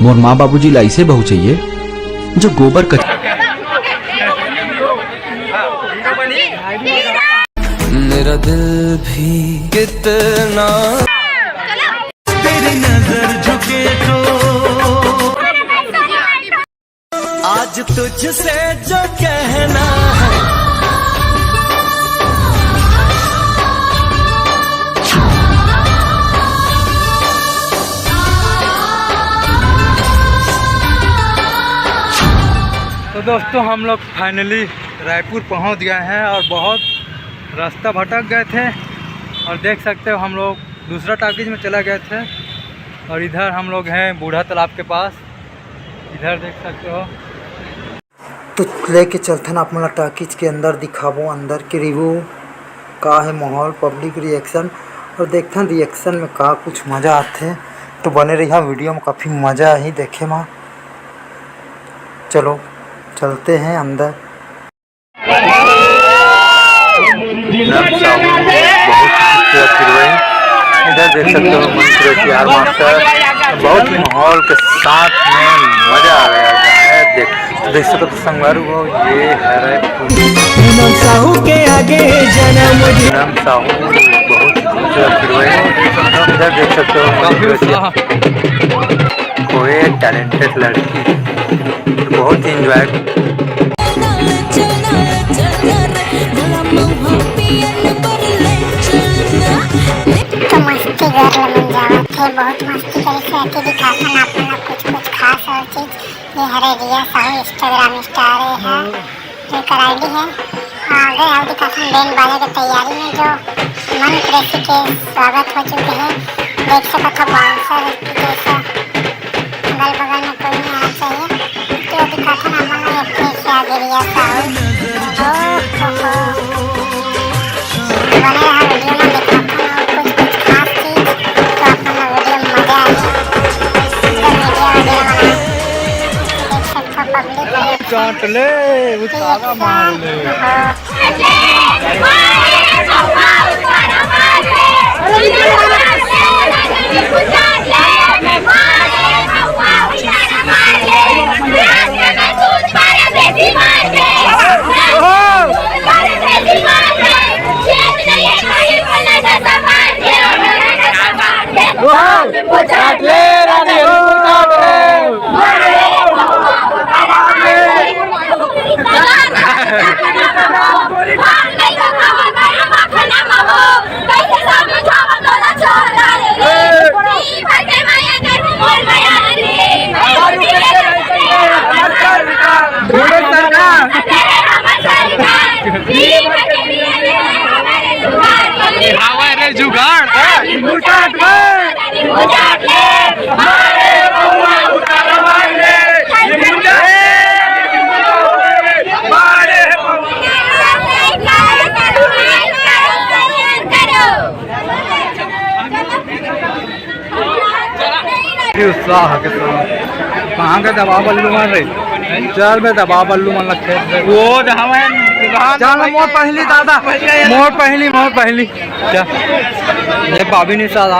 मोर माँ बाबूजी ला ऐसे बहू चाहिए जो गोबर कच मेरा दिल भी कितना तेरी नजर झुके तो आज तुझसे जो कहना है तो दोस्तों हम लोग फाइनली रायपुर पहुंच गए हैं और बहुत रास्ता भटक गए थे और देख सकते हो हम लोग दूसरा टाकीज में चला गए थे और इधर हम लोग हैं बूढ़ा तालाब के पास। इधर देख सकते हो तो लेके चलथन आप मला टाकीज के अंदर दिखाबो अंदर के रिव्यू का है माहौल पब्लिक रिएक्शन और देखथन रिएक्शन में का कुछ मज़ा आते तो बने रही वीडियो में काफ़ी मज़ा ही देखे में। चलो चलते हैं अंदर। इधर देख सकते हो मंत्र मास्टर बहुत माहौल के साथ में मजा आ गया है। देख सकते हो संगवारू हो ये है साहू के आगे जन्म साहू बहुत इधर देख सकते हो कोई टैलेंटेड लड़की बहुत इंजॉय तो मस्ती कर मन जावत थे बहुत मस्ती करे थे दिखाथन आप लोग कुछ खास और चीज ये हरे रिया साहू इंस्टाग्राम स्टार है इनका आईडी है आगे और दिखाथन बैंड बाजे की तैयारी में जो मन प्रेसी के स्वागत हो चुके हैं। देख सकते हो बाउंसर जैसा अगल बगल में कोई नहीं आना चाहिए तो दिखाथन आप लोग अपने से आगे रिया साहू बने रहा वीडियो में चाट ले उतारा मार ले जुगाड़ उत्साह के साथ कहाँ के दबा बल्लू मन रही चल में दबा बल्लू मन लगे वो चल मोर पहली दादा मोर पहली क्या ये भाभी नहीं साला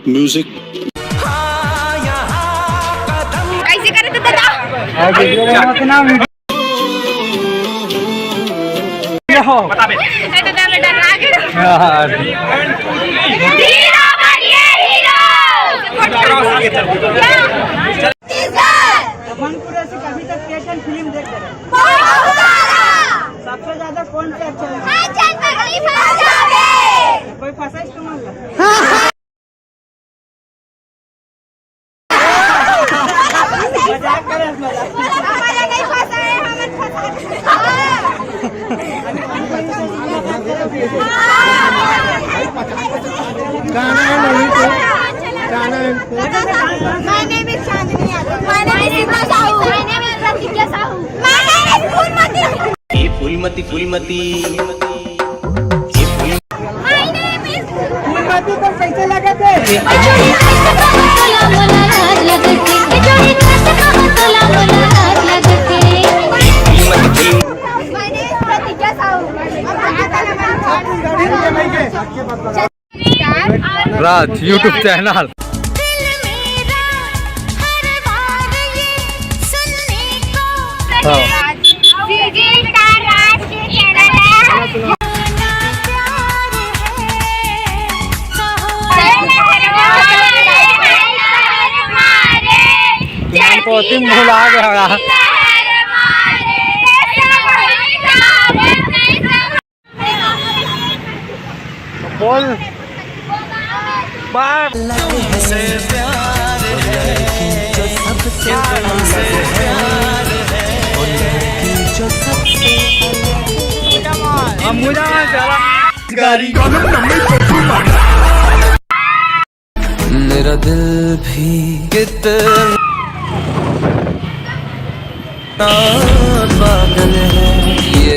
म्यूजिक कैसे करे तो दादा बता बे दादा में डर लगे यार हीरो बनिए हीरो मनपुरा से कभी तक थिएटर फिल्म देख रहे हैं सबसे ज्यादा कौन से अच्छा लगा कोई फंसा इस्तेमाल मजाक करे My name is Chandni. My name is Sahu. My name is Pratikya Sahu. Phulmati Phulmati Phoolmati को कैसे लगे थे राज यूट्यूब चैनल। पोती भुला गया। बोल बाय। मुझे मेरा दिल भी कितना पागल है।